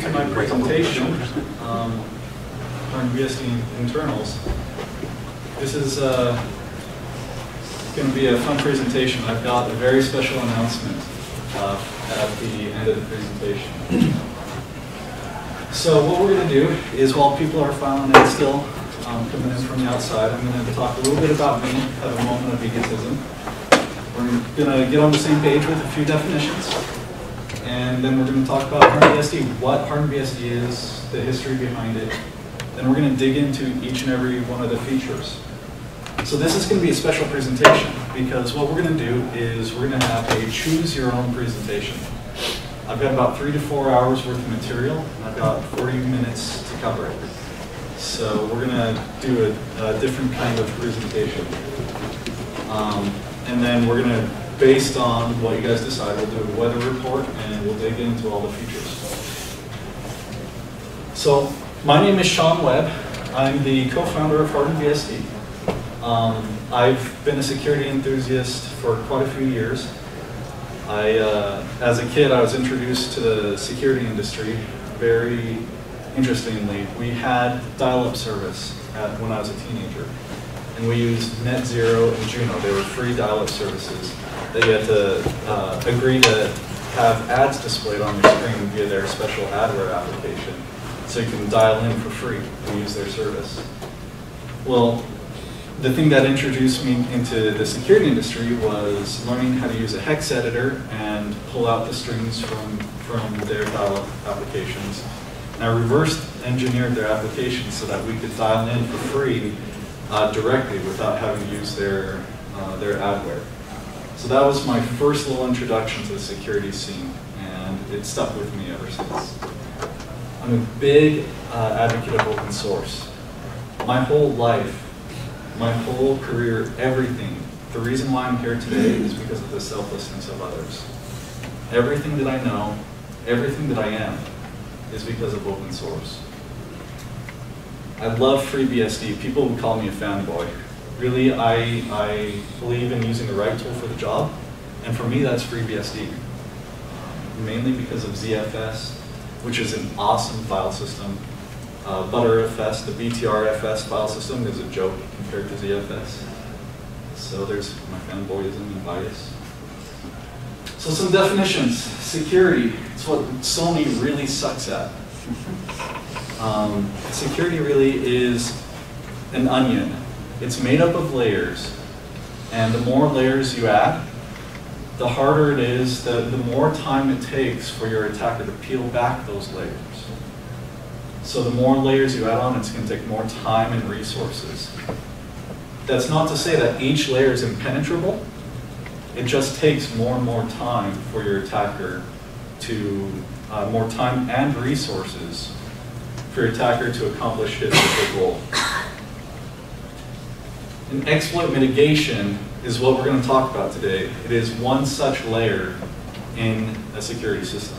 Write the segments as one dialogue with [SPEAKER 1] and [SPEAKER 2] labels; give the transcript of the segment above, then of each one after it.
[SPEAKER 1] to my presentation, HardenedBSD internals. This is going to be a fun presentation. I've got a very special announcement at the end of the presentation. So what we're going to do is, while people are filing in still, coming in from the outside, I'm going to talk a little bit about me, have a moment of egotism. We're going to get on the same page with a few definitions. And then we're going to talk about HardenedBSD, what HardenedBSD is, the history behind it. Then we're going to dig into each and every one of the features. So this is going to be a special presentation because what we're going to do is we're going to have a choose your own presentation. I've got about 3 to 4 hours worth of material, and I've got 40 minutes to cover it. So we're going to do a different kind of presentation. And then we're going to, based on what you guys decide, we'll do a weather report and we'll dig into all the features. So my name is Shawn Webb. I'm the co-founder of HardenedBSD. I've been a security enthusiast for quite a few years. As a kid, I was introduced to the security industry very interestingly. We had dial-up service when I was a teenager. And we used NetZero and Juno. They were free dial-up services that you had to agree to have ads displayed on your screen via their special adware application, so you can dial in for free and use their service. Well, the thing that introduced me into the security industry was learning how to use a hex editor and pull out the strings from their dial-up applications. And I reversed engineered their applications so that we could dial in for free directly without having to use their adware. So that was my first little introduction to the security scene, and it stuck with me ever since. I'm a big advocate of open source. My whole life, my whole career, everything, the reason why I'm here today is because of the selflessness of others. Everything that I know, everything that I am, is because of open source. I love FreeBSD. People would call me a fanboy. Really, I believe in using the right tool for the job, and for me that's FreeBSD. Mainly because of ZFS, which is an awesome file system. ButterFS, the BTRFS file system, is a joke compared to ZFS. So there's my fanboyism and bias. So some definitions. Security, it's what Sony really sucks at. Security really is an onion. It's made up of layers, and the more layers you add, the harder it is, the more time it takes for your attacker to peel back those layers. So the more layers you add on, it's going to take more time and resources. That's not to say that each layer is impenetrable. It just takes more and more time for your attacker to, more time and resources for your attacker to accomplish his or her goal. And exploit mitigation is what we're going to talk about today. It is one such layer in a security system.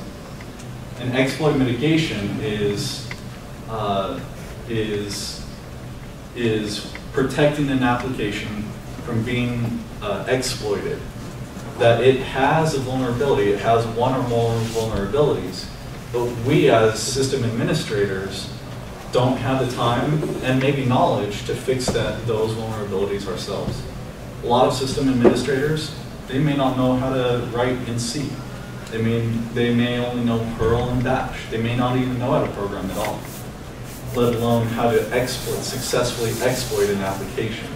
[SPEAKER 1] And exploit mitigation is protecting an application from being exploited. That it has a vulnerability, it has one or more vulnerabilities, but we as system administrators don't have the time and maybe knowledge to fix those vulnerabilities ourselves. A lot of system administrators, they may not know how to write in C. They may only know Perl and Bash. They may not even know how to program at all, let alone how to successfully exploit an application.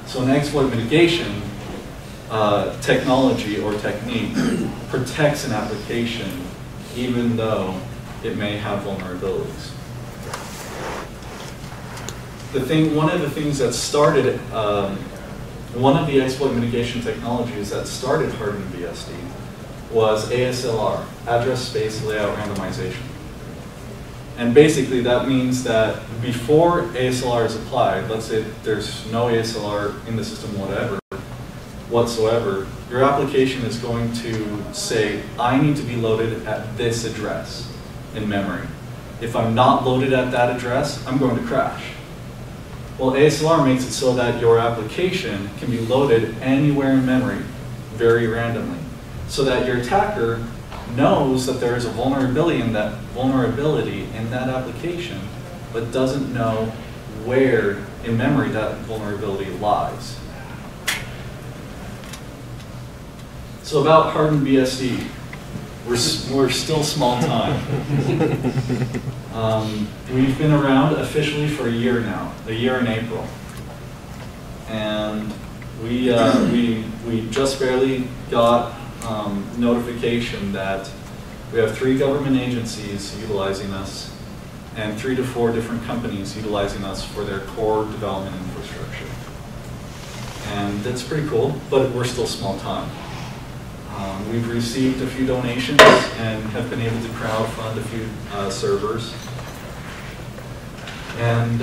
[SPEAKER 1] So an exploit mitigation technology or technique protects an application even though it may have vulnerabilities. One of the things that started, one of the exploit mitigation technologies that started HardenedBSD was ASLR, Address Space Layout Randomization. And basically that means that before ASLR is applied, let's say there's no ASLR in the system whatsoever, your application is going to say, I need to be loaded at this address in memory. If I'm not loaded at that address, I'm going to crash. Well, ASLR makes it so that your application can be loaded anywhere in memory, very randomly, so that your attacker knows that there is a vulnerability in that application, but doesn't know where in memory that vulnerability lies. So about HardenedBSD, we're still small time. We've been around officially for a year now, a year in April. And we just barely got notification that we have 3 government agencies utilizing us and 3 to 4 different companies utilizing us for their core development infrastructure. And that's pretty cool, but we're still small time. We've received a few donations and have been able to crowdfund a few servers. And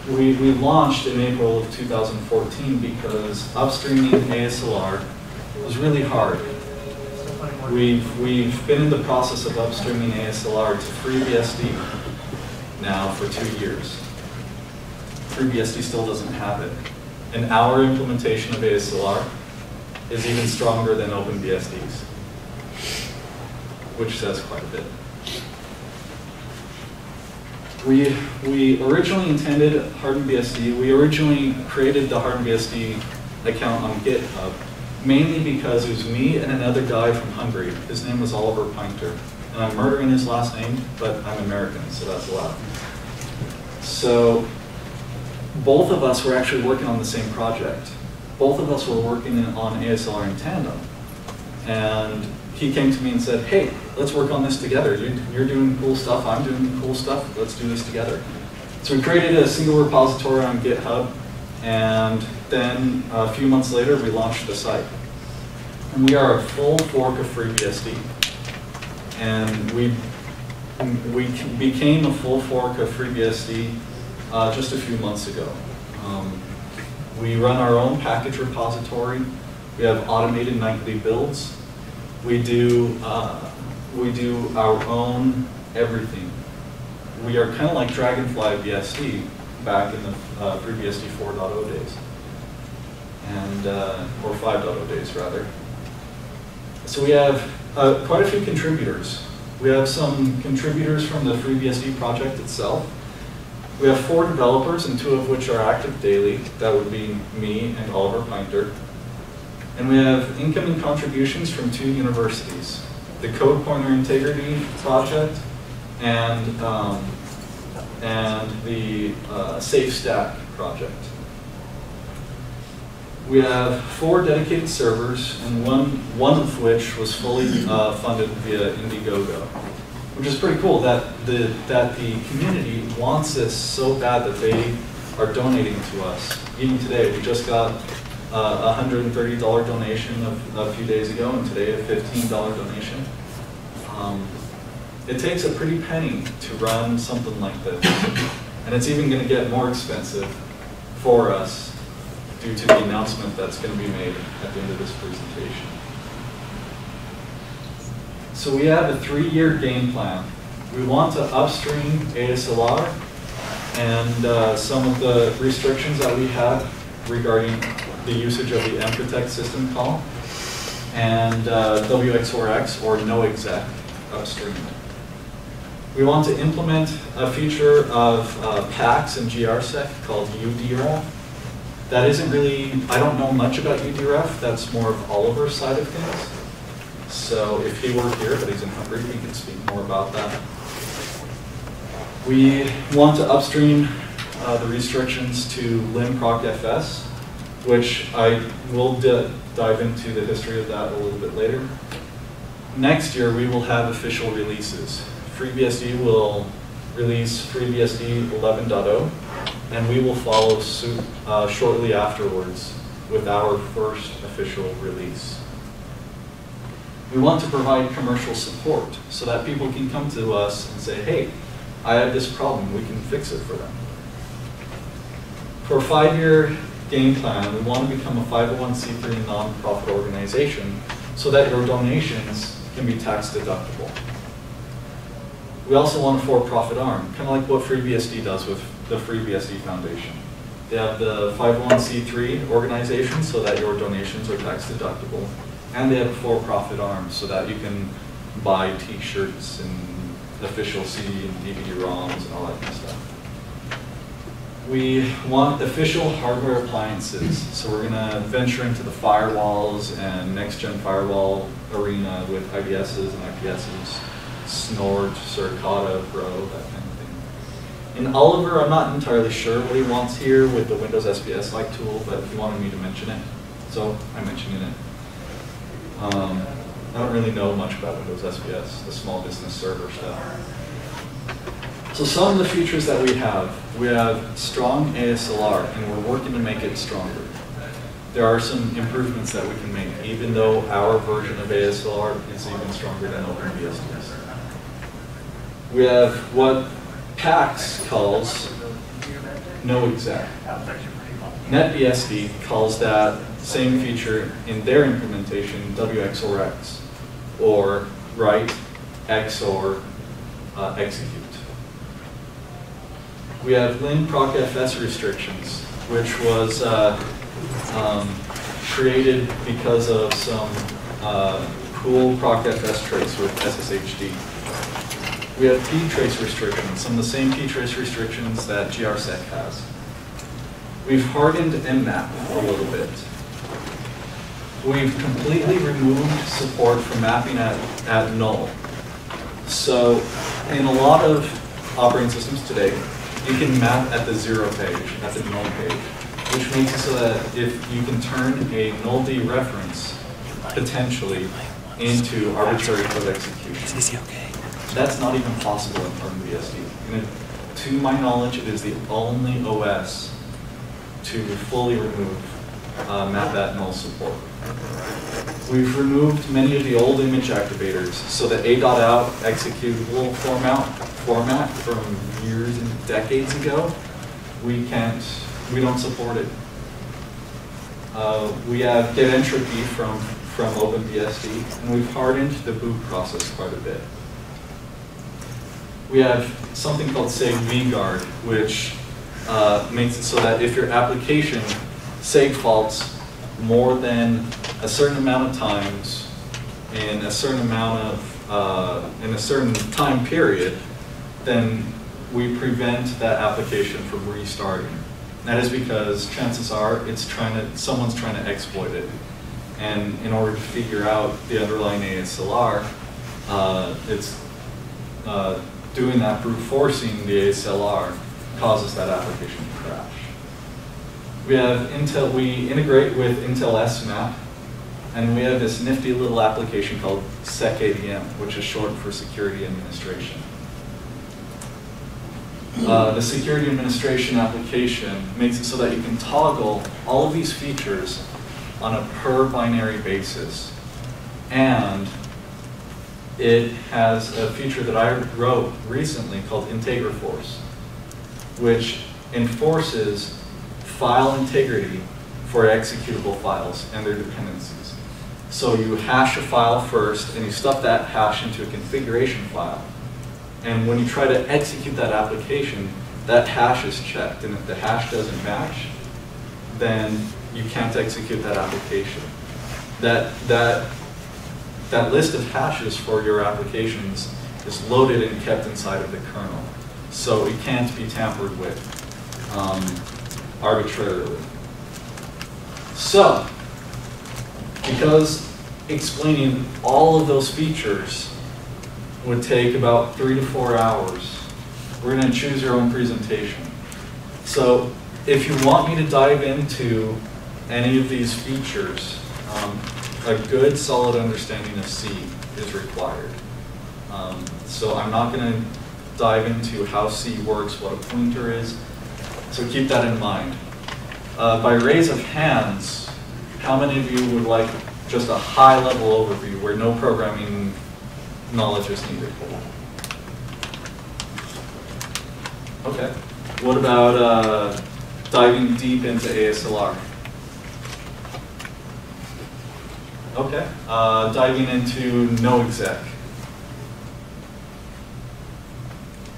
[SPEAKER 1] we launched in April of 2014 because upstreaming ASLR was really hard. We've been in the process of upstreaming ASLR to FreeBSD now for 2 years. FreeBSD still doesn't have it. And our implementation of ASLR is even stronger than OpenBSD's, which says quite a bit. We originally intended HardenedBSD. We originally created the HardenedBSD account on GitHub, mainly because it was me and another guy from Hungary. His name was Oliver Pinter. And I'm murdering his last name, but I'm American, so that's allowed. So both of us were actually working on the same project. Both of us were working on ASLR in tandem. And he came to me and said, hey, let's work on this together. You're doing cool stuff, I'm doing cool stuff, let's do this together. So we created a single repository on GitHub, and then a few months later we launched the site. And we are a full fork of FreeBSD. And we became a full fork of FreeBSD just a few months ago. We run our own package repository. We have automated nightly builds. We do our own everything. We are kind of like Dragonfly BSD back in the FreeBSD 4.0 days, and or 5.0 days rather. So we have quite a few contributors. We have some contributors from the FreeBSD project itself. We have 4 developers, and 2 of which are active daily. That would be me and Oliver Pinter. And we have incoming contributions from 2 universities, the Code Pointer Integrity Project and the Safe Stack project. We have 4 dedicated servers, and one of which was fully funded via Indiegogo, which is pretty cool that the community wants this so bad that they are donating to us. Even today, we just got a $130 donation a few days ago, and today a $15 donation. It takes a pretty penny to run something like this, and it's even going to get more expensive for us due to the announcement that's going to be made at the end of this presentation. So we have a 3-year game plan. We want to upstream ASLR and some of the restrictions that we have regarding the usage of the mprotect system call and WXORX or no exec upstream. We want to implement a feature of PAX and GRSec called UDREF. That isn't really, I don't know much about UDREF. That's more of Oliver's side of things. So if he were here, but he's in Hungary, we could speak more about that. We want to upstream the restrictions to linprocfs, which I will dive into the history of that a little bit later. Next year, we will have official releases. FreeBSD will release FreeBSD 11.0, and we will follow suit shortly afterwards with our first official release. We want to provide commercial support so that people can come to us and say, hey, I have this problem, we can fix it for them. For a 5-year game plan, we want to become a 501c3 nonprofit organization so that your donations can be tax deductible. We also want a for-profit arm, kind of like what FreeBSD does with the FreeBSD Foundation. They have the 501c3 organization so that your donations are tax deductible, and they have a for-profit arm so that you can buy t-shirts and official CD and DVD-ROMs and all that kind of stuff. We want official hardware appliances, so we're going to venture into the firewalls and next-gen firewall arena with IDSs and IPSs, Snort, Suricata, Pro, that kind of thing. In Oliver, I'm not entirely sure what he wants here with the Windows SPS-like tool, but he wanted me to mention it, so I'm mentioning it. I don't really know much about Windows SPS, the small business server stuff. So some of the features that we have strong ASLR, and we're working to make it stronger. There are some improvements that we can make, even though our version of ASLR is even stronger than Openwest. We have what PAX calls no exec. NetBSD calls that same feature in their implementation WXOR-X, or write XOR execute. We have linprocfs restrictions, which was created because of some cool procfs trace with SSHD. We have ptrace restrictions, some of the same ptrace restrictions that GRSec has. We've hardened mmap a little bit. We've completely removed support for mapping at null. So in a lot of operating systems today, you can map at the 0 page, at the null page, which makes it so that if you can turn a null dereference potentially into arbitrary code execution. That's not even possible in HardenedBSD. And to my knowledge, it is the only OS to fully remove map at null support. We've removed many of the old image activators, so the A.out executable format from years and decades ago, we don't support it. We have get entropy from OpenBSD, and we've hardened the boot process quite a bit. We have something called seg vguard, which makes it so that if your application seg faults more than a certain amount of times in a certain time period, then we prevent that application from restarting. That is because chances are someone's trying to exploit it, and in order to figure out the underlying ASLR, it's doing that brute forcing the ASLR causes that application to crash. We integrate with Intel SMAP, and we have this nifty little application called SecADM, which is short for Security Administration. The Security Administration application makes it so that you can toggle all of these features on a per binary basis. And it has a feature that I wrote recently called IntegraForce, which enforces file integrity for executable files and their dependencies. So you hash a file first, and you stuff that hash into a configuration file. And when you try to execute that application, that hash is checked. And if the hash doesn't match, then you can't execute that application. That list of hashes for your applications is loaded and kept inside of the kernel. So it can't be tampered with arbitrarily. So, because explaining all of those features would take about 3 to 4 hours, we're going to choose your own presentation. So if you want me to dive into any of these features, a good solid understanding of C is required. So I'm not going to dive into how C works, what a pointer is, so keep that in mind. By raise of hands, how many of you would like just a high-level overview where no programming knowledge is needed? Okay. What about diving deep into ASLR? Okay. Diving into no exec.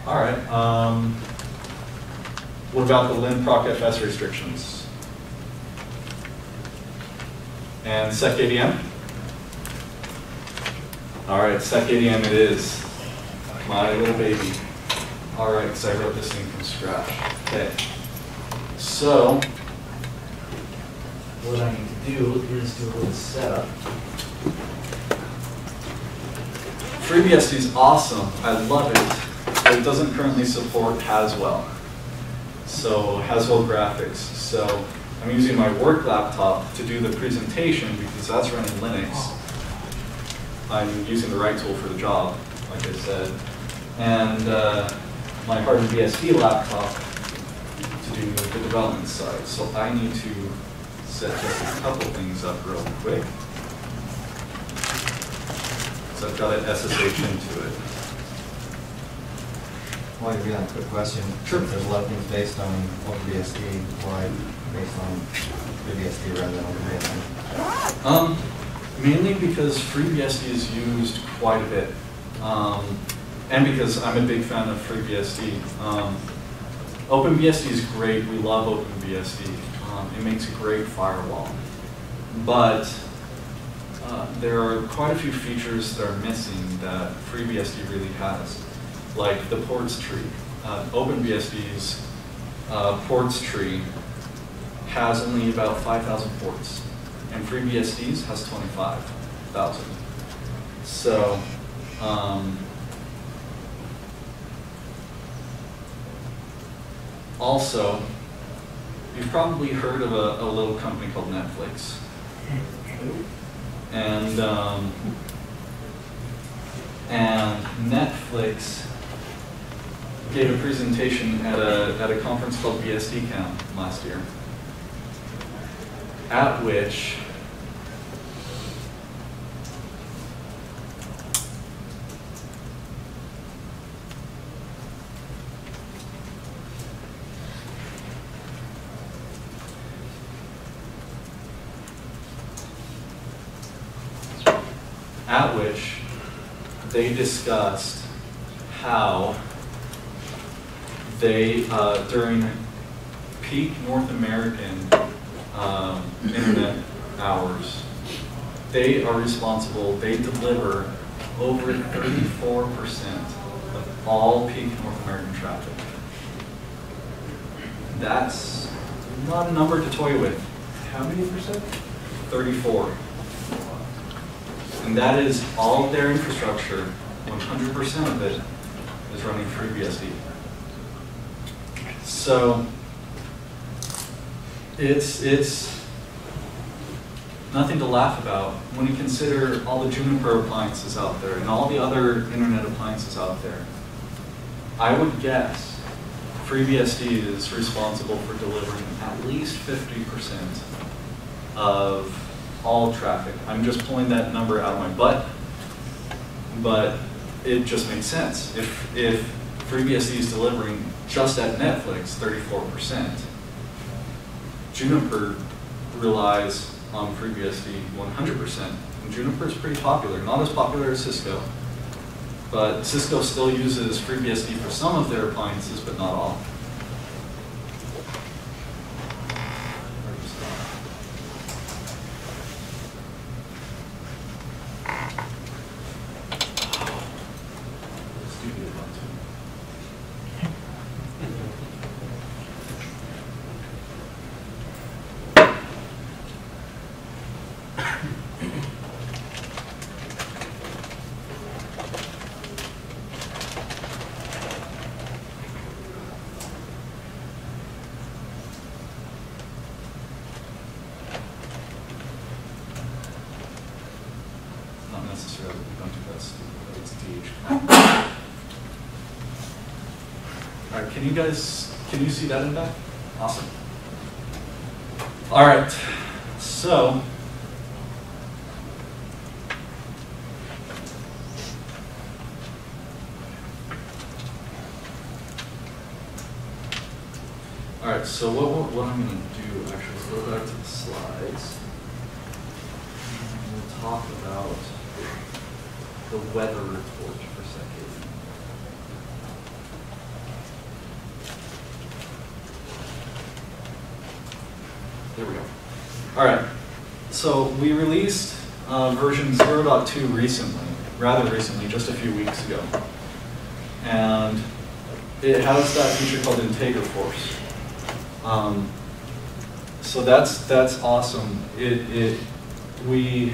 [SPEAKER 1] All right. What about the linprocfs restrictions? And SecADM? All right, SecADM it is. My little baby. All right, because I wrote this thing from scratch. Okay. So, what I need to do is do a little setup. FreeBSD is awesome. I love it, but it doesn't currently support Haswell. So, Haswell graphics. So, I'm using my work laptop to do the presentation because that's running Linux. I'm using the right tool for the job, like I said. And my HardenedBSD laptop to do the development side. So I need to set just a couple things up real quick. So I've got an SSH into it.
[SPEAKER 2] While you're doing a quick question,
[SPEAKER 1] sure.
[SPEAKER 2] There's a lot of things based on OpenBSD, why based on FreeBSD rather than OpenBSD?
[SPEAKER 1] Mainly because FreeBSD is used quite a bit. And because I'm a big fan of FreeBSD. OpenBSD is great, we love OpenBSD. It makes a great firewall. But there are quite a few features that are missing that FreeBSD really has. Like the ports tree. OpenBSD's ports tree has only about 5,000 ports, and FreeBSD's has 25,000. So, also, you've probably heard of a little company called Netflix. And Netflix gave a presentation at a conference called BSD Camp last year, at which they discussed how they, during peak North American internet hours, they are responsible, they deliver over 34% of all peak North American traffic. That's not a number to toy with.
[SPEAKER 3] How many percent?
[SPEAKER 1] 34. And that is all of their infrastructure, 100% of it is running FreeBSD. So it's nothing to laugh about when you consider all the Juniper appliances out there and all the other internet appliances out there. I would guess FreeBSD is responsible for delivering at least 50% of all traffic. I'm just pulling that number out of my butt, but it just makes sense. If FreeBSD is delivering just at Netflix 34%, Juniper relies on FreeBSD 100%. And Juniper is pretty popular, not as popular as Cisco, but Cisco still uses FreeBSD for some of their appliances, but not all. Can you see that in back? Awesome. All right, so what I'm going to do actually is go back to the slides. And we'll talk about the weather report for a second. There we go. All right, so we released version 0.2 recently, rather recently, just a few weeks ago. And it has that feature called Integer Force. So that's awesome. We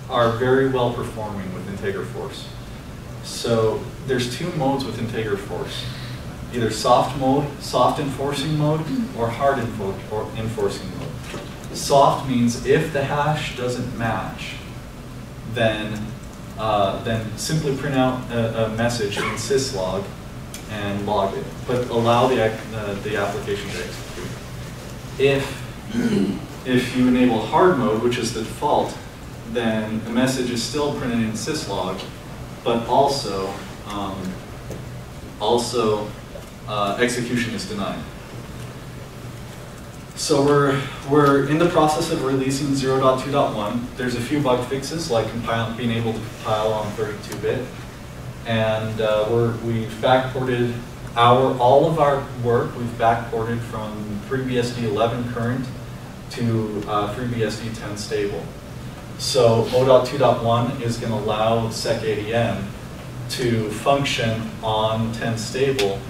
[SPEAKER 1] are very well performing with Integer Force. So there's two modes with Integer Force. Either soft mode, soft enforcing mode, or hard enforcing mode. Soft means if the hash doesn't match, then simply print out a message in syslog and log it, but allow the application to execute. If you enable hard mode, which is the default, then the message is still printed in syslog, but also execution is denied. So we're in the process of releasing 0.2.1. There's a few bug fixes, like being able to compile on 32-bit, and we've backported all of our work. We've backported from FreeBSD 11 current to FreeBSD 10 stable. So 0.2.1 is going to allow SecADM to function on 10 stable,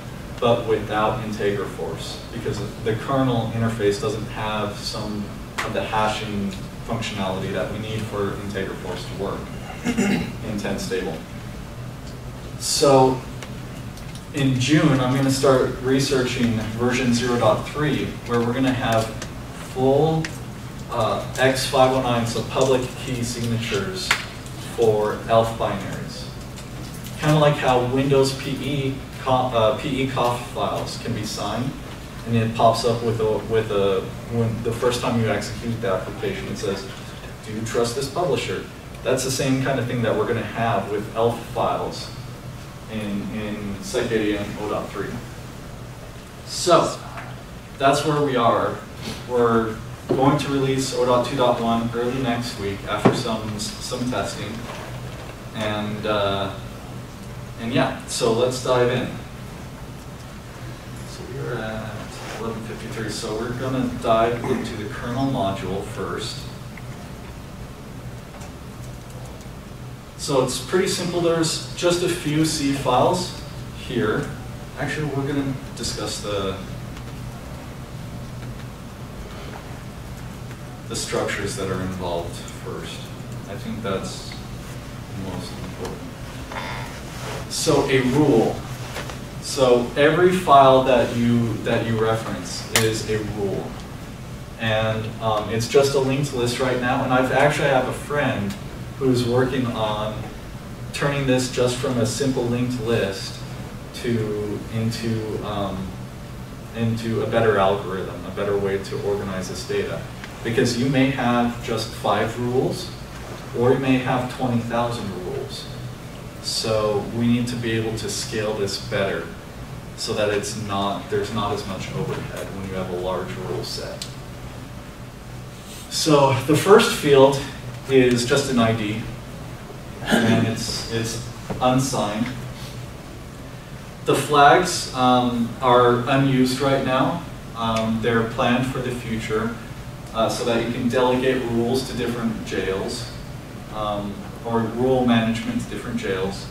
[SPEAKER 1] but without Integer Force, because the kernel interface doesn't have some of the hashing functionality that we need for Integer Force to work in 10 stable. So in June, I'm going to start researching version 0.3, where we're going to have full X509, so public key signatures for ELF binaries. Kind of like how Windows PE conf files can be signed, and it pops up with when the first time you execute the application, it says, "Do you trust this publisher?" That's the same kind of thing that we're going to have with ELF files in SecADM 0.3. So that's where we are. We're going to release 0.2.1 early next week after some testing, and yeah, so let's dive in. So we're at 11:53, so we're going to dive into the kernel module first. So it's pretty simple. There's just a few C files here. Actually, we're going to discuss the structures that are involved first. I think that's most important. So a rule. So every file that you reference is a rule, and it's just a linked list right now. And I have a friend who's working on turning this just from a simple linked list into a better algorithm, a better way to organize this data. Because you may have just 5 rules, or you may have 20,000 rules. So we need to be able to scale this better, so that there's not as much overhead when you have a large rule set. So the first field is just an ID, and it's unsigned. The flags are unused right now. They're planned for the future, so that you can delegate rules to different jails, or rule management to different jails.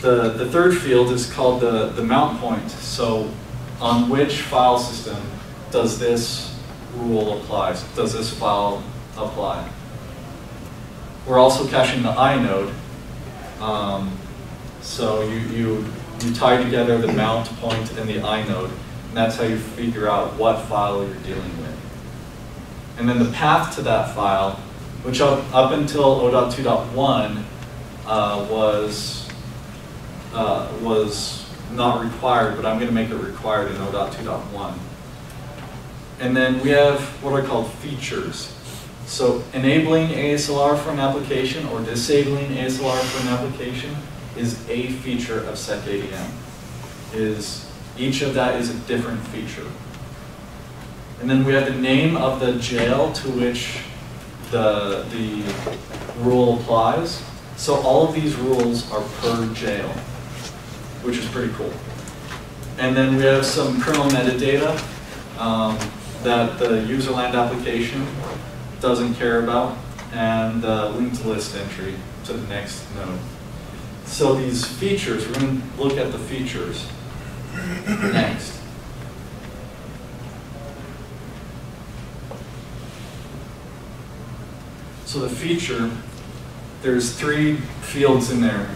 [SPEAKER 1] The third field is called the mount point. So on which file system does this rule apply? Does this file apply? We're also caching the inode. So you tie together the mount point and the inode, and that's how you figure out what file you're dealing with. And then the path to that file, which up until 0.2.1 was not required, but I'm going to make it required in 0.2.1. And then we have what are called features. So enabling ASLR for an application or disabling ASLR for an application is a feature of SecADM. Each of that is a different feature. And then we have the name of the jail to which the rule applies. So all of these rules are per jail, which is pretty cool. And then we have some kernel metadata that the userland application doesn't care about, and the linked list entry to the next node. So these features, we're going to look at the features next. So the feature, there's 3 fields in there.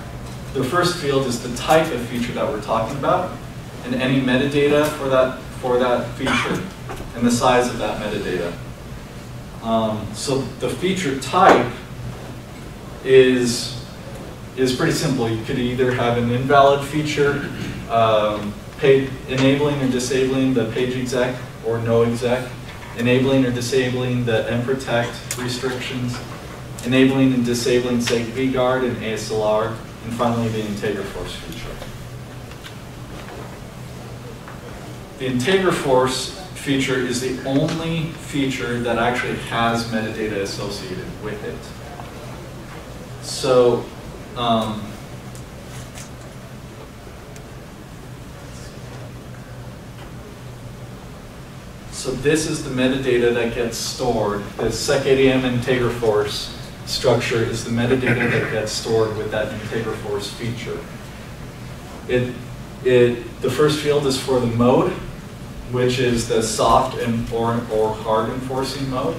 [SPEAKER 1] The first field is the type of feature that we're talking about, and any metadata for that feature, and the size of that metadata. So the feature type is pretty simple. You could either have an invalid feature, enabling or disabling the page exec or no exec, enabling or disabling the mprotect restrictions, enabling and disabling seg vguard and ASLR, and finally the IntegraForce feature. The IntegraForce feature is the only feature that actually has metadata associated with it. So, so this is the metadata that gets stored. The SecADM IntegraForce structure is the metadata that gets stored with that IntegraForce feature. The first field is for the mode, which is the soft and or hard enforcing mode.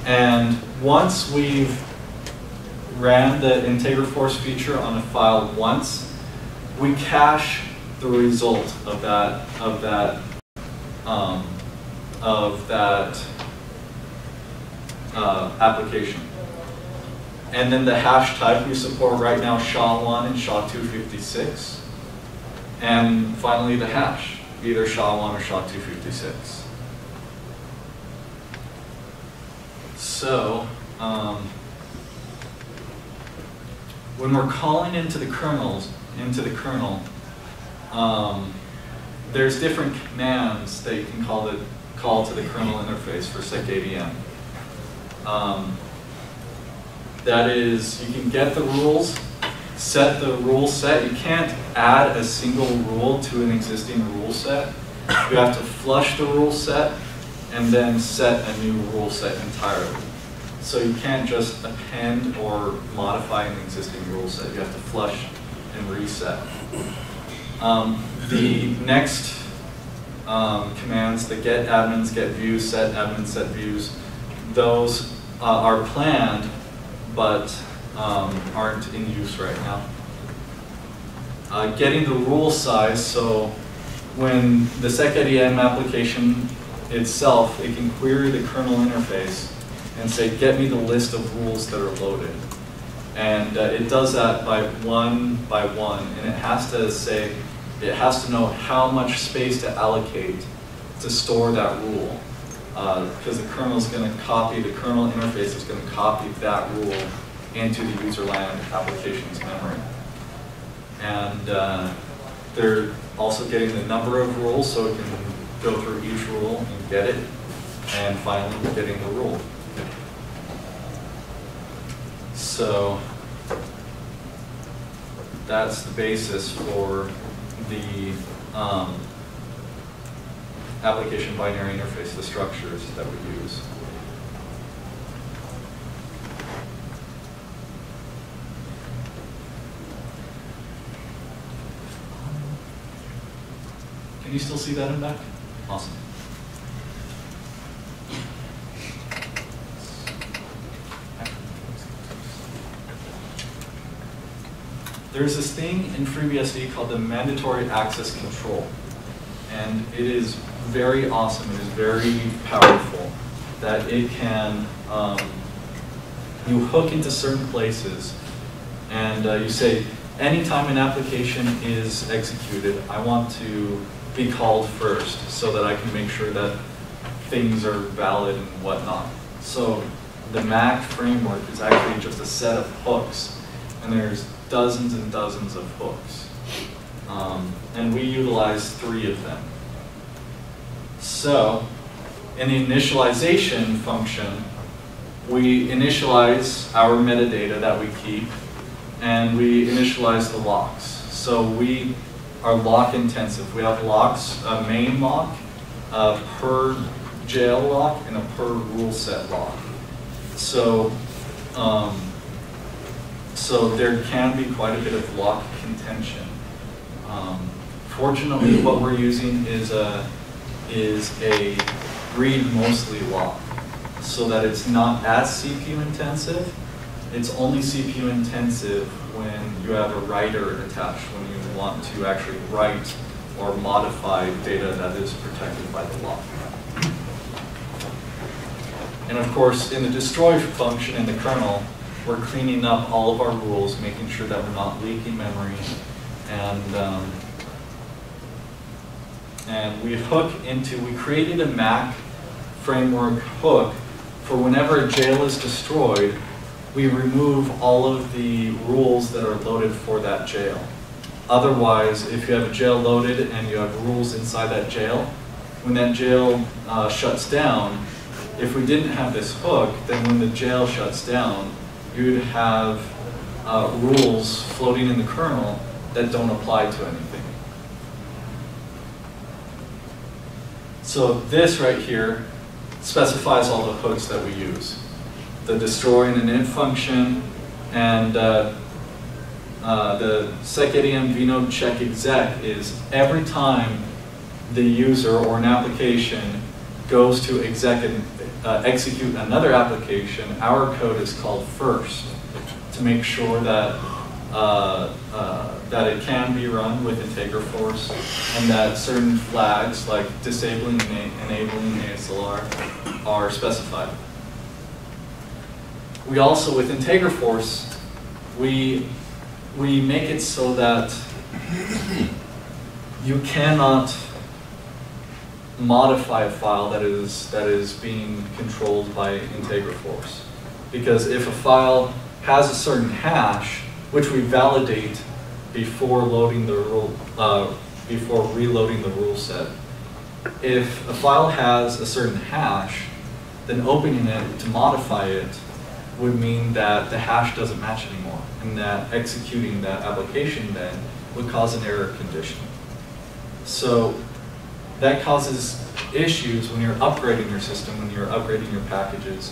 [SPEAKER 1] And once we've ran the IntegraForce feature on a file once, we cache the result of that application. And then the hash type we support right now, SHA-1 and SHA-256. And finally the hash, either SHA-1 or SHA-256. So, when we're calling into the kernel, there's different commands that you can call to the kernel interface for SecADM. That is, you can get the rules, set the rule set. You can't add a single rule to an existing rule set. You have to flush the rule set and then set a new rule set entirely. So you can't just append or modify an existing rule set. You have to flush and reset. The next commands, the get admins, get views, set admins, set views, those are planned but aren't in use right now. Getting the rule size, so when the SecADM application itself, it can query the kernel interface and say, get me the list of rules that are loaded. And it does that by one, and it has to say, it has to know how much space to allocate to store that rule. Because the kernel is going to copy, the kernel interface is going to copy that rule into the userland application's memory. And they're also getting the number of rules, so it can go through each rule and get it, and finally getting the rule. So that's the basis for the application binary interface, the structures that we use. Can you still see that in back? Awesome. There's this thing in FreeBSD called the mandatory access control. And it is very awesome, it is very powerful, that it can, you hook into certain places, and you say, anytime an application is executed, I want to be called first, so that I can make sure that things are valid and whatnot. So the Mac framework is actually just a set of hooks, and there's dozens and dozens of hooks. And we utilize 3 of them. So, in the initialization function, we initialize our metadata that we keep, and we initialize the locks. So we are lock intensive. We have locks, a main lock, a per jail lock, and a per rule set lock. So So there can be quite a bit of lock contention. Fortunately, what we're using is a read mostly lock, so that it's not as CPU intensive. It's only CPU intensive when you have a writer attached, when you want to actually write or modify data that is protected by the lock. And of course, in the destroy function in the kernel, we're cleaning up all of our rules, making sure that we're not leaking memory, and we created a Mac framework hook for whenever a jail is destroyed, we remove all of the rules that are loaded for that jail. Otherwise, if you have a jail loaded and you have rules inside that jail, when that jail shuts down, if we didn't have this hook, then when the jail shuts down, you'd have rules floating in the kernel that don't apply to anything. So this right here specifies all the hooks that we use. The destroy and init function, and the secadm vnode check exec is every time the user or an application goes to execute another application, our code is called first to make sure that that it can be run with IntegraForce, and that certain flags like disabling and enabling ASLR are specified. We also, with IntegraForce, we make it so that you cannot modify a file that is being controlled by IntegraForce. Because if a file has a certain hash, which we validate before loading the rule, before reloading the rule set, if a file has a certain hash, then opening it to modify it would mean that the hash doesn't match anymore, and that executing that application then would cause an error condition. So that causes issues when you're upgrading your system, when you're upgrading your packages,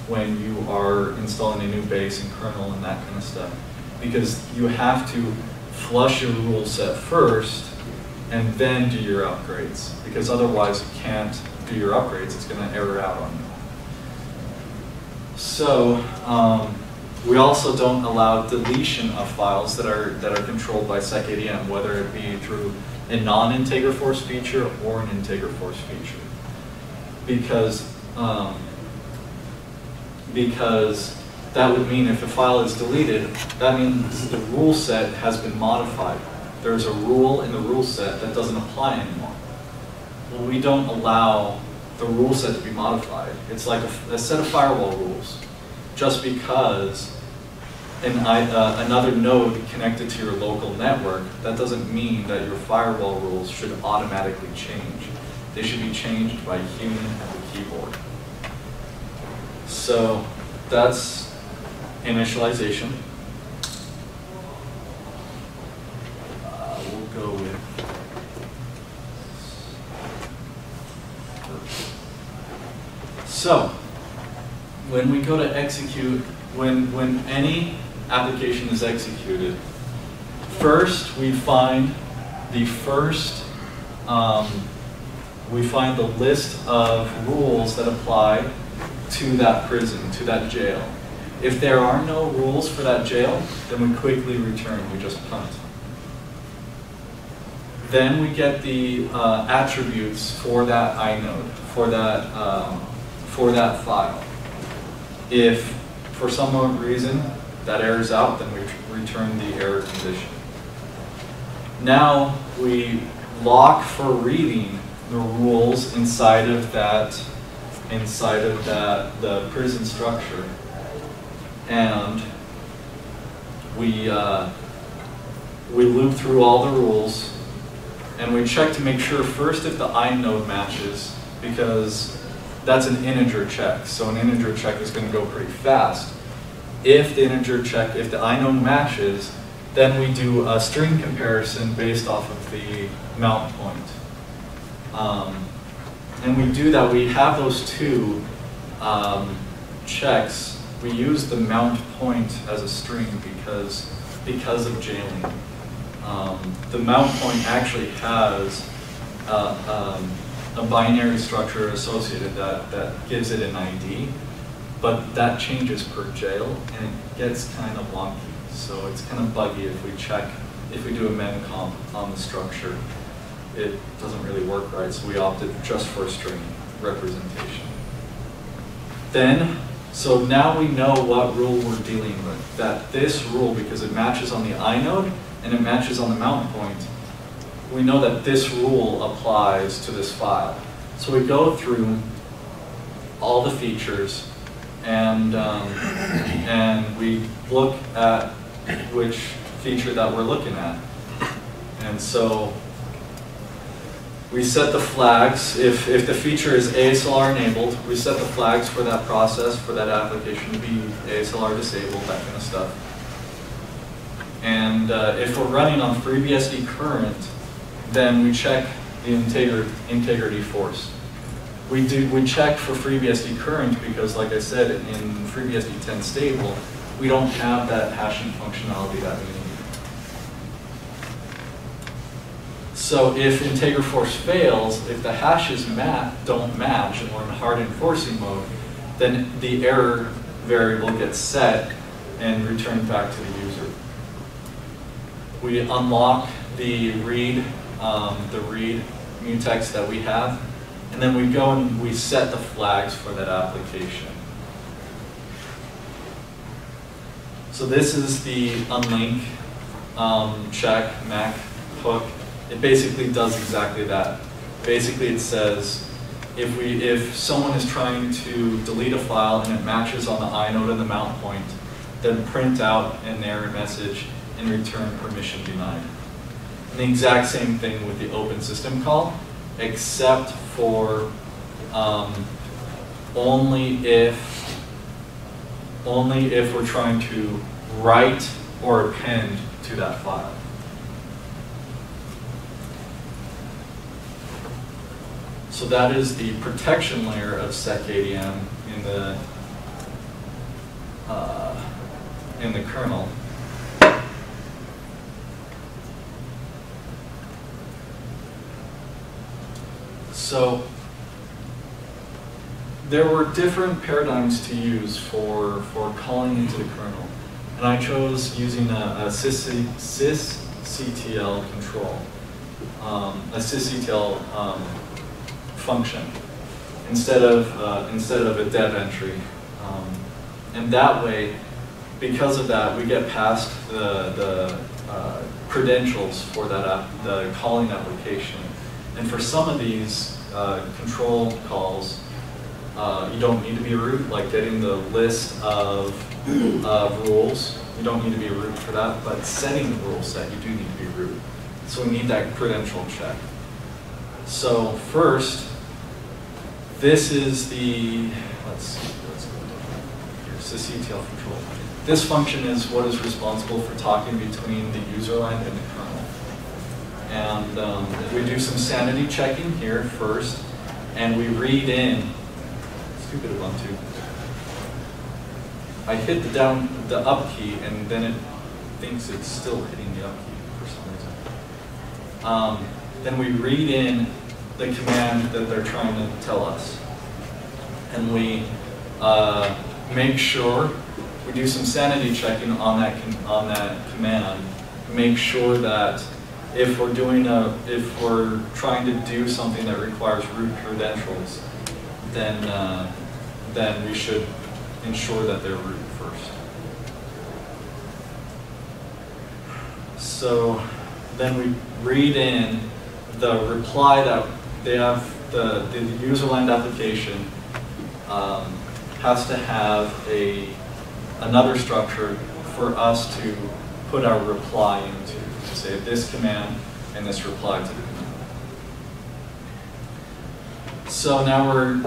[SPEAKER 1] when you are installing a new base and kernel and that kind of stuff. Because you have to flush your rule set first and then do your upgrades. Because otherwise you can't do your upgrades, it's going to error out on you. So we also don't allow deletion of files that are controlled by secadm, whether it be through a non-IntegraForce feature or an IntegraForce feature. Because that would mean if a file is deleted, that means the rule set has been modified. There's a rule in the rule set that doesn't apply anymore. Well, we don't allow the rule set to be modified. It's like a set of firewall rules. Just because another node connected to your local network, that doesn't mean that your firewall rules should automatically change. They should be changed by a human at the keyboard. So that's initialization. We'll go with so when we go to execute, when any application is executed, first we find the list of rules that apply to that prison, to that jail. If there are no rules for that jail, then we quickly return, we just punt. Then we get the attributes for that inode, for that file. If for some reason that errors out, then we return the error condition. Now we lock for reading the rules inside of the prison structure, and we loop through all the rules, and we check to make sure first if the inode matches, because that's an integer check. So an integer check is going to go pretty fast. If the inode matches, then we do a string comparison based off of the mount point. And we do that, we have those two checks we use the mount point as a string because of jailing. The mount point actually has a binary structure associated that gives it an ID, but that changes per jail, and it gets kind of wonky. So it's kind of buggy if we do a memcomp on the structure. It doesn't really work right, so we opted just for a string representation. So now we know what rule we're dealing with. That this rule, because it matches on the inode and it matches on the mount point, we know that this rule applies to this file. So we go through all the features and we look at which feature that we're looking at. And so we set the flags. If the feature is ASLR enabled, we set the flags for that process, for that application to be ASLR disabled, that kind of stuff. And if we're running on FreeBSD current, then we check the integrity force. We check for FreeBSD current because, like I said, in FreeBSD 10 stable, we don't have that hashing functionality that we need. So if integer force fails, if the hashes don't match and we're in hard enforcing mode, then the error variable gets set and returned back to the user. We unlock the read mutex that we have, and then we go and we set the flags for that application. So this is the unlink check mac hook. It basically does exactly that. Basically it says if someone is trying to delete a file and it matches on the inode and the mount point, then print out an error message and return permission denied. And the exact same thing with the open system call, except for only if we're trying to write or append to that file. So that is the protection layer of SecADM in the kernel. So there were different paradigms to use for calling into the kernel, and I chose using a sysctl control, a sysctl function instead of a dev entry, and that way, because of that, we get past the credentials for the calling application. And for some of these control calls, you don't need to be a root, like getting the list of rules. You don't need to be a root for that, but setting the rule set, you do need to be a root. So we need that credential check. So first, this is the, let's go here, sysctl control. This function is what is responsible for talking between the userland and the kernel. And we do some sanity checking here first, and we read in, stupid Ubuntu. I hit the up key, and then it thinks it's still hitting the up key for some reason. Then we read in the command that they're trying to tell us. And we make sure, we do some sanity checking on that command, make sure that if we're trying to do something that requires root credentials, then we should ensure that they're root first. So then we read in the reply that they have, the userland application has to have another structure for us to put our reply into, to say this command and this reply to the command. So now we're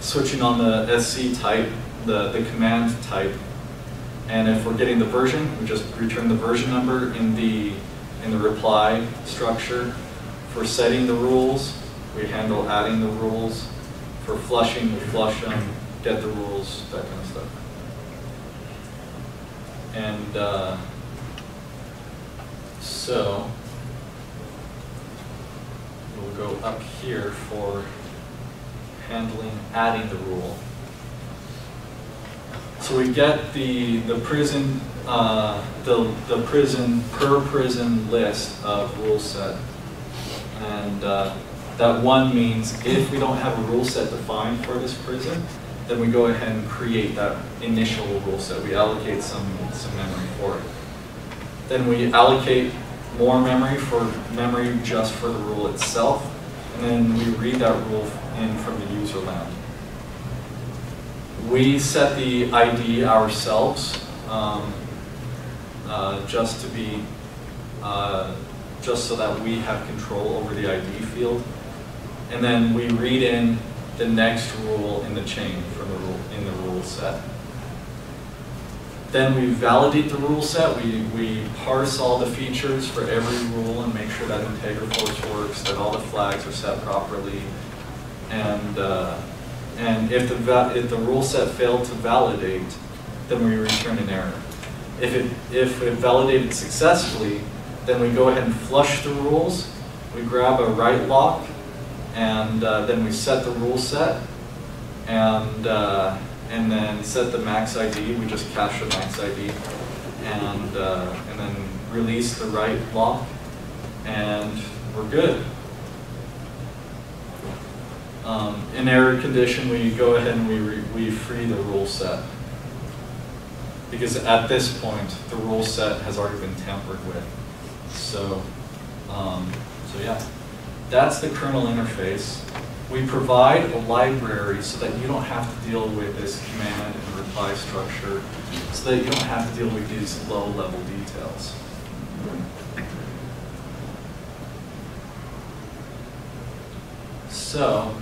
[SPEAKER 1] switching on the SC type, the command type, and if we're getting the version, we just return the version number in the reply structure. For setting the rules, we handle adding the rules. For flushing, we flush them, get the rules, that kind of stuff. And so we'll go up here for adding the rule. So we get the prison the prison per prison list of rule set, and that one means if we don't have a rule set defined for this prison, then we go ahead and create that initial rule set. We allocate some memory for it. Then we allocate more memory just for the rule itself, and then we read that rule in from the user land. We set the ID ourselves, just to be, just so that we have control over the ID field, and then we read in the next rule in the chain from the rule in the rule set. Then we validate the rule set. We parse all the features for every rule and make sure that IntegraForce works, that all the flags are set properly, and if the rule set failed to validate, then we return an error. If it validated successfully, then we go ahead and flush the rules. We grab a write lock, and then we set the rule set, and then set the max ID. We just cache the max ID, and then release the write lock, and we're good. In error condition, we go ahead and we free the rule set, because at this point the rule set has already been tampered with. So yeah, that's the kernel interface. We provide a library so that you don't have to deal with this command and reply structure, so that you don't have to deal with these low-level details. So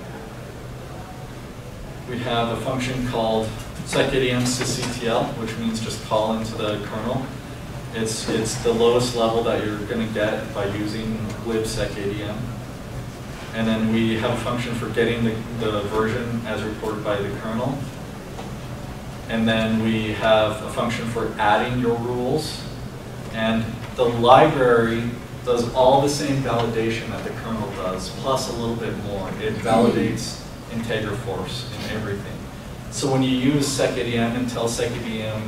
[SPEAKER 1] we have a function called secadm sysctl, which means just call into the kernel. It's the lowest level that you're going to get by using libsecadm. And then we have a function for getting the version as reported by the kernel. And then we have a function for adding your rules. And the library does all the same validation that the kernel does, plus a little bit more. It validates IntegraForce and everything. So when you use secadm and tell secadm,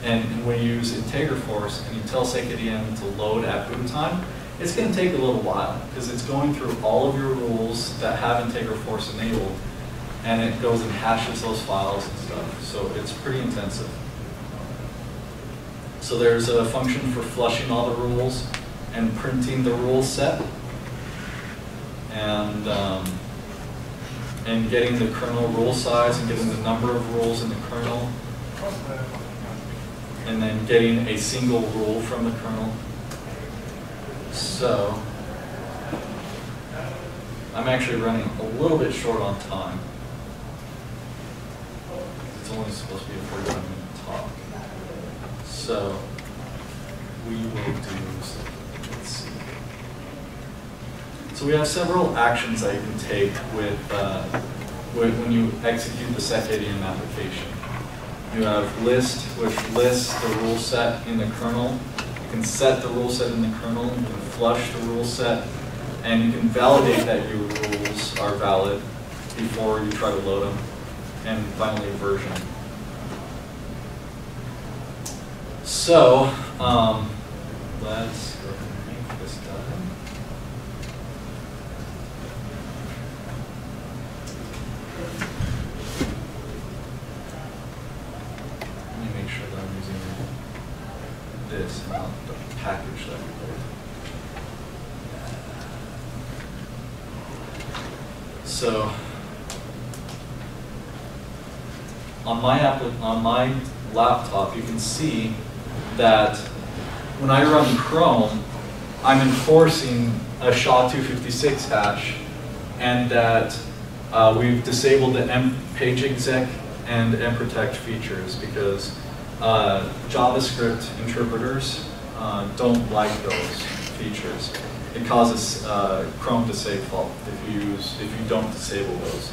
[SPEAKER 1] and when you use IntegraForce and you tell secadm to load at boot time, it's going to take a little while, because it's going through all of your rules that have IntegraForce enabled, and it goes and hashes those files and stuff. So it's pretty intensive. So there's a function for flushing all the rules and printing the rule set, and getting the kernel rule size and getting the number of rules in the kernel, and then getting a single rule from the kernel. So I'm actually running a little bit short on time. It's only supposed to be a 45-minute talk. So we will do, let's see. So we have several actions that you can take with when you execute the secadm application. You have list, which lists the rule set in the kernel. You can set the rule set in the kernel. You can flush the rule set, and you can validate that your rules are valid before you try to load them. And finally, version. So let's go ahead and make this done. Let me make sure that I'm using this and not the package that we built. So on my laptop, you can see that when I run Chrome, I'm enforcing a SHA-256 hash, and that we've disabled the pageexec and mprotect features, because JavaScript interpreters don't like those features. It causes Chrome to save fault if you don't disable those.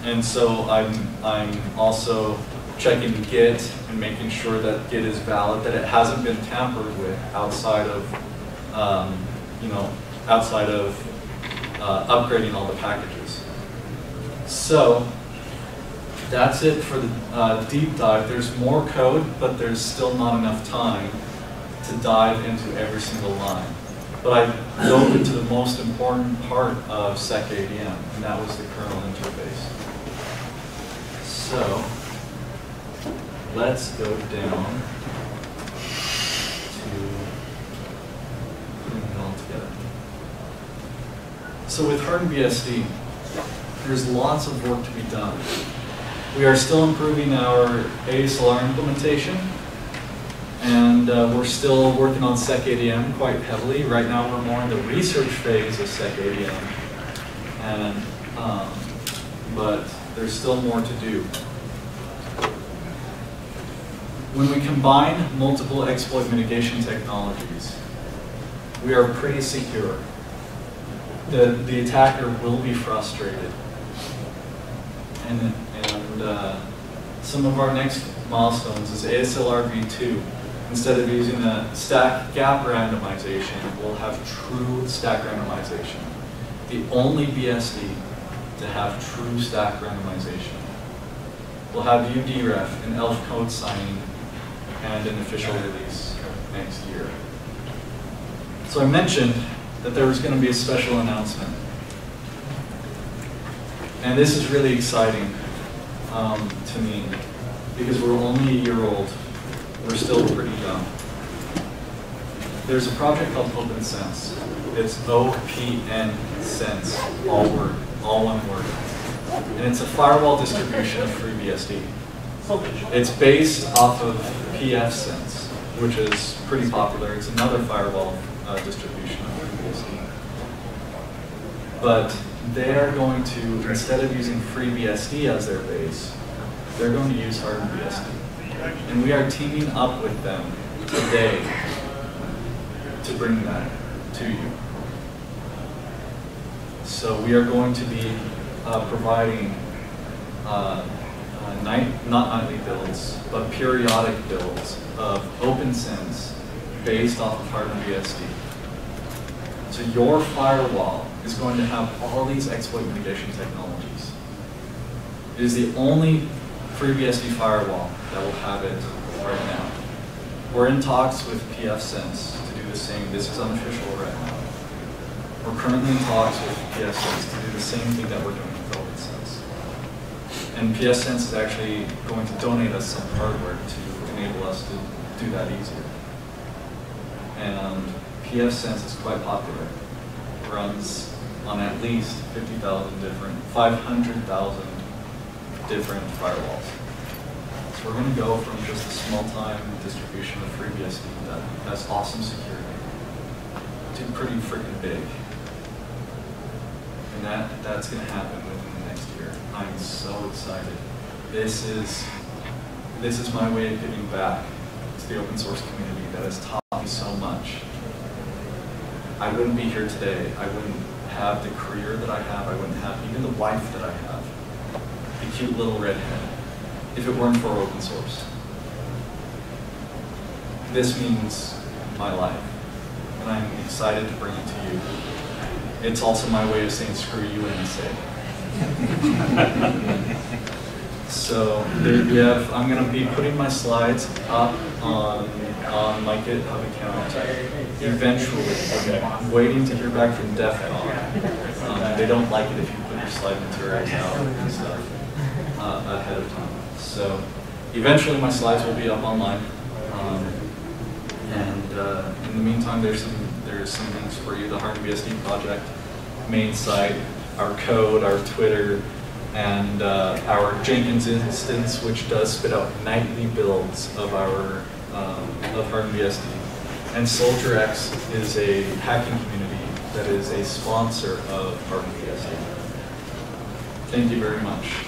[SPEAKER 1] And so I'm also checking Git and making sure that Git is valid, that it hasn't been tampered with outside of, upgrading all the packages. So that's it for the deep dive. There's more code, but there's still not enough time to dive into every single line. But I dove into the most important part of SecADM, and that was the kernel interface. So let's go down to putting it all together. So with HardenedBSD, there's lots of work to be done. We are still improving our ASLR implementation, and we're still working on SecADM quite heavily. Right now we're more in the research phase of SecADM, and, but there's still more to do. When we combine multiple exploit mitigation technologies, we are pretty secure. The attacker will be frustrated. And some of our next milestones is ASLR v2. Instead of using a stack gap randomization, we'll have true stack randomization. The only BSD to have true stack randomization. We'll have UDREF and ELF code signing and an official release next year. So I mentioned that there was going to be a special announcement. And this is really exciting to me, because we're only a year old. We're still pretty young. There's a project called OpenSense. It's OPN Sense, all one word. And it's a firewall distribution of FreeBSD. It's based off of pfSense, which is pretty popular. It's another firewall distribution of FreeBSD. But they are going to, instead of using FreeBSD as their base, they're going to use HardenedBSD. And we are teaming up with them today to bring that to you. So we are going to be providing not nightly builds, but periodic builds of OpenSense based off of HardenedBSD. So your firewall is going to have all these exploit mitigation technologies. It is the only FreeBSD firewall that will have it right now. We're in talks with pfSense to do the same. This is unofficial right now. We're currently in talks with pfSense to do the same thing that we're doing with OpenSense. And pfSense is actually going to donate us some hardware to enable us to do that easier. And pfSense is quite popular. It runs on at least 500,000 different firewalls. So we're going to go from just a small-time distribution of FreeBSD that has awesome security to pretty freaking big. And that's going to happen within the next year. I'm so excited. This is my way of giving back to the open source community that has taught me so much. I wouldn't be here today. I wouldn't have the career that I have. I wouldn't have even the wife that I have, the cute little redhead, if it weren't for open source. This means my life, and I'm excited to bring it to you. It's also my way of saying screw you, NSA. So there we have. I'm going to be putting my slides up on my GitHub account eventually. I'm waiting to hear back from DEF CON. They don't like it if you put your slide materials out and stuff ahead of time. So eventually my slides will be up online. In the meantime, there's some links for you: the HardenedBSD project, main site, our code, our Twitter, and our Jenkins instance, which does spit out nightly builds of our of HardenedBSD. And SoldierX is a hacking community that is a sponsor of HardenedBSD. Thank you very much.